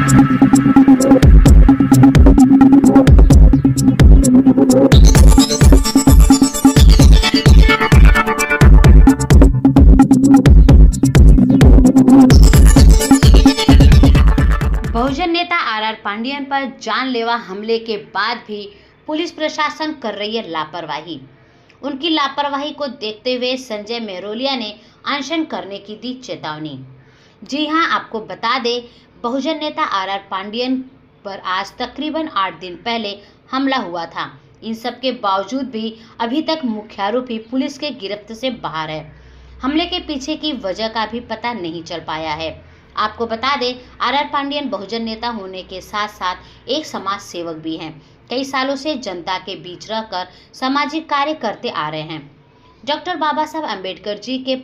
बहुजन नेता आर पांडियन पर जानलेवा हमले के बाद भी पुलिस प्रशासन कर रही है लापरवाही। उनकी लापरवाही को देखते हुए संजय मेहरोलिया ने अनशन करने की दी चेतावनी। जी हां, आपको बता दें, बहुजन नेता आर पांडियन पर आज तकरीबन 8 दिन पहले हमला हुआ था। इन सब के बावजूद भी अभी तक मुख्य आरोपी पुलिस के गिरफ्त से बाहर है। हमले के पीछे की वजह का भी पता नहीं चल पाया है। आपको बता दें, आर पांडियन बहुजन नेता होने के साथ साथ एक समाज सेवक भी हैं। कई सालों से जनता के बीच रहकर सामाजिक कार्य करते आ रहे हैं। डॉक्टर बाबा साहब अम्बेडकर जी के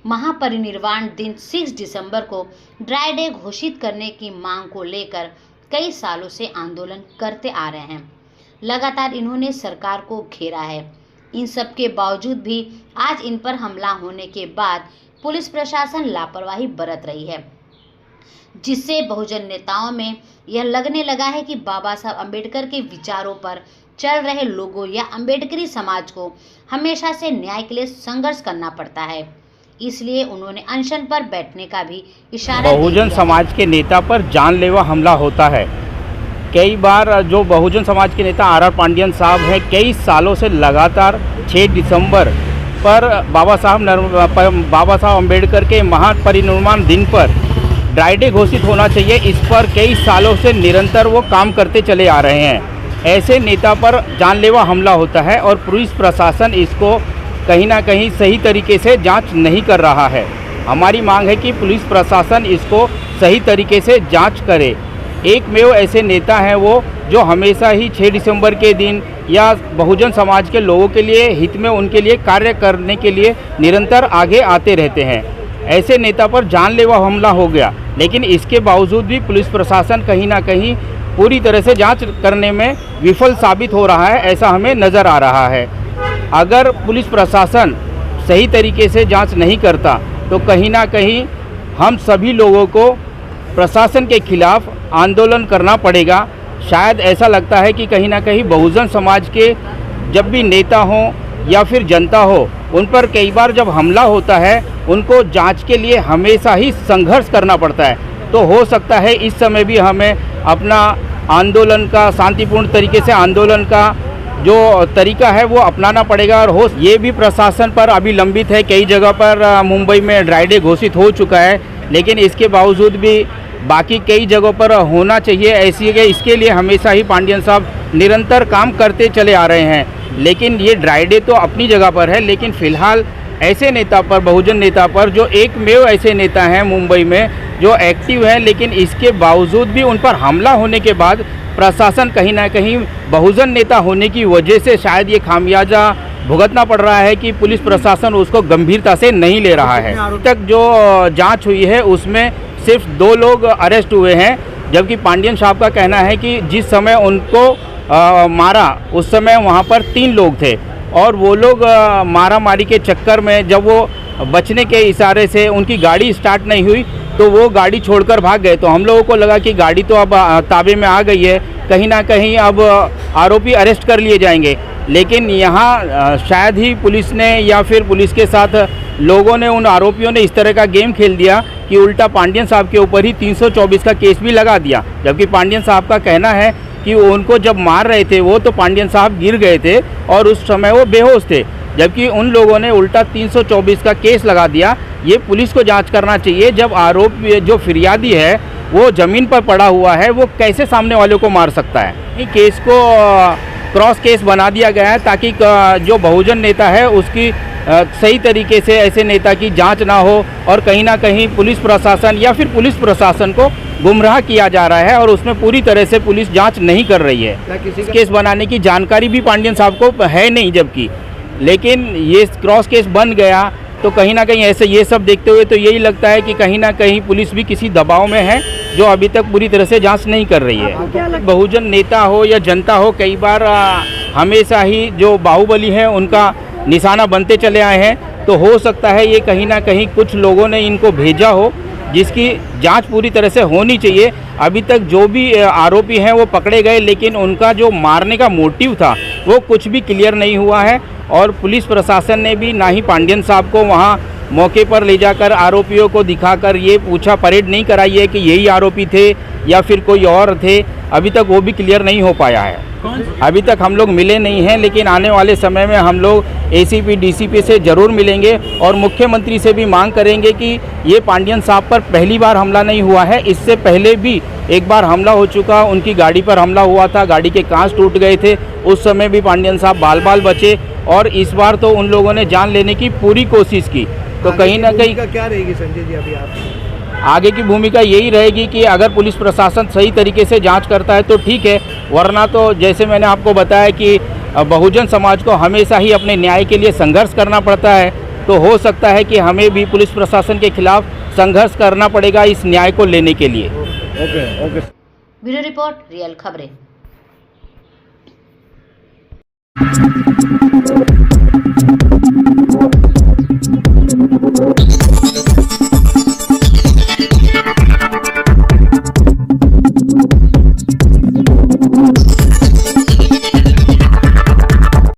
महापरिनिर्वाण दिन 6 दिसंबर को ड्राई डे घोषित करने की मांग को लेकर कई सालों से आंदोलन करते आ रहे हैं। लगातार इन्होंने सरकार को घेरा है। इन सब के बावजूद भी आज इन पर हमला होने के बाद पुलिस प्रशासन लापरवाही बरत रही है, जिससे बहुजन नेताओं में यह लगने लगा है कि बाबा साहब अम्बेडकर के विचारों पर चल रहे लोगों या अम्बेडकरी समाज को हमेशा से न्याय के लिए संघर्ष करना पड़ता है। इसलिए उन्होंने अनशन पर बैठने का भी इशारा दिया। बहुजन समाज के नेता पर जानलेवा हमला होता है। कई बार जो बहुजन समाज के नेता आर पांडियन साहब हैं, कई सालों से लगातार 6 दिसंबर पर बाबा साहब अम्बेडकर के महापरिनिर्वाण दिन पर ड्राई डे घोषित होना चाहिए, इस पर कई सालों से निरंतर वो काम करते चले आ रहे हैं। ऐसे नेता पर जानलेवा हमला होता है और पुलिस प्रशासन इसको कहीं ना कहीं सही तरीके से जांच नहीं कर रहा है। हमारी मांग है कि पुलिस प्रशासन इसको सही तरीके से जांच करे। एकमेव ऐसे नेता हैं वो जो हमेशा ही 6 दिसंबर के दिन या बहुजन समाज के लोगों के लिए हित में उनके लिए कार्य करने के लिए निरंतर आगे आते रहते हैं। ऐसे नेता पर जानलेवा हमला हो गया, लेकिन इसके बावजूद भी पुलिस प्रशासन कहीं ना कहीं पूरी तरह से जांच करने में विफल साबित हो रहा है, ऐसा हमें नज़र आ रहा है। अगर पुलिस प्रशासन सही तरीके से जांच नहीं करता तो कहीं ना कहीं हम सभी लोगों को प्रशासन के खिलाफ आंदोलन करना पड़ेगा। शायद ऐसा लगता है कि कहीं ना कहीं बहुजन समाज के जब भी नेता हों या फिर जनता हो, उन पर कई बार जब हमला होता है उनको जांच के लिए हमेशा ही संघर्ष करना पड़ता है। तो हो सकता है इस समय भी हमें अपना आंदोलन का शांतिपूर्ण तरीके से आंदोलन का जो तरीका है वो अपनाना पड़ेगा। और ये भी प्रशासन पर अभी लंबित है। कई जगह पर मुंबई में ड्राई डे घोषित हो चुका है, लेकिन इसके बावजूद भी बाकी कई जगहों पर होना चाहिए। ऐसी है, इसके लिए हमेशा ही पांडियन साहब निरंतर काम करते चले आ रहे हैं। लेकिन ये ड्राई डे तो अपनी जगह पर है, लेकिन फ़िलहाल ऐसे नेता पर, बहुजन नेता पर, जो एकमेव ऐसे नेता हैं मुंबई में जो एक्टिव हैं, लेकिन इसके बावजूद भी उन पर हमला होने के बाद प्रशासन कहीं ना कहीं बहुजन नेता होने की वजह से शायद ये खामियाजा भुगतना पड़ रहा है कि पुलिस प्रशासन उसको गंभीरता से नहीं ले रहा है। अब तक जो जांच हुई है उसमें सिर्फ 2 लोग अरेस्ट हुए हैं, जबकि पांडियन साहब का कहना है कि जिस समय उनको मारा उस समय वहाँ पर 3 लोग थे और वो लोग मारामारी के चक्कर में जब वो बचने के इशारे से उनकी गाड़ी स्टार्ट नहीं हुई तो वो गाड़ी छोड़कर भाग गए। तो हम लोगों को लगा कि गाड़ी तो अब ताबे में आ गई है, कहीं ना कहीं अब आरोपी अरेस्ट कर लिए जाएंगे। लेकिन यहाँ शायद ही पुलिस ने या फिर पुलिस के साथ लोगों ने, उन आरोपियों ने इस तरह का गेम खेल दिया कि उल्टा पांडियन साहब के ऊपर ही 324 का केस भी लगा दिया। जबकि पांडियन साहब का कहना है कि उनको जब मार रहे थे वो तो पांडियन साहब गिर गए थे और उस समय वो बेहोश थे, जबकि उन लोगों ने उल्टा 324 का केस लगा दिया। ये पुलिस को जांच करना चाहिए। जब आरोपी जो फिरियादी है वो ज़मीन पर पड़ा हुआ है, वो कैसे सामने वालों को मार सकता है? ये केस को क्रॉस केस बना दिया गया है ताकि जो बहुजन नेता है उसकी सही तरीके से ऐसे नेता की जांच ना हो और कहीं ना कहीं पुलिस प्रशासन या फिर पुलिस प्रशासन को गुमराह किया जा रहा है और उसमें पूरी तरह से पुलिस जांच नहीं कर रही है। केस बनाने की जानकारी भी पांडियन साहब को है नहीं, जबकि लेकिन ये क्रॉस केस बन गया तो कहीं ना कहीं ऐसे ये सब देखते हुए तो यही लगता है कि कहीं ना कहीं पुलिस भी किसी दबाव में है जो अभी तक पूरी तरह से जांच नहीं कर रही है। बहुजन नेता हो या जनता हो, कई बार हमेशा ही जो बाहुबली हैं उनका निशाना बनते चले आए हैं। तो हो सकता है ये कहीं ना कहीं कुछ लोगों ने इनको भेजा हो जिसकी जांच पूरी तरह से होनी चाहिए। अभी तक जो भी आरोपी हैं वो पकड़े गए, लेकिन उनका जो मारने का मोटिव था वो कुछ भी क्लियर नहीं हुआ है। और पुलिस प्रशासन ने भी ना ही पांडियन साहब को वहाँ मौके पर ले जाकर आरोपियों को दिखाकर ये पूछा परेड नहीं कराई है कि यही आरोपी थे या फिर कोई और थे। अभी तक वो भी क्लियर नहीं हो पाया है। अभी तक हम लोग मिले नहीं हैं, लेकिन आने वाले समय में हम लोग एसीपी डीसीपी से ज़रूर मिलेंगे और मुख्यमंत्री से भी मांग करेंगे कि ये पांडियन साहब पर पहली बार हमला नहीं हुआ है। इससे पहले भी एक बार हमला हो चुका, उनकी गाड़ी पर हमला हुआ था, गाड़ी के कांच टूट गए थे, उस समय भी पांडियन साहब बाल बाल बचे। और इस बार तो उन लोगों ने जान लेने की पूरी कोशिश की। तो कहीं ना कहीं क्या रहेगी संजय जी अभी आप आगे की भूमिका यही रहेगी कि अगर पुलिस प्रशासन सही तरीके से जांच करता है तो ठीक है, वरना तो जैसे मैंने आपको बताया कि बहुजन समाज को हमेशा ही अपने न्याय के लिए संघर्ष करना पड़ता है। तो हो सकता है कि हमें भी पुलिस प्रशासन के खिलाफ संघर्ष करना पड़ेगा इस न्याय को लेने के लिए। ओके। ब्यूरो रिपोर्ट, रियल खबरें।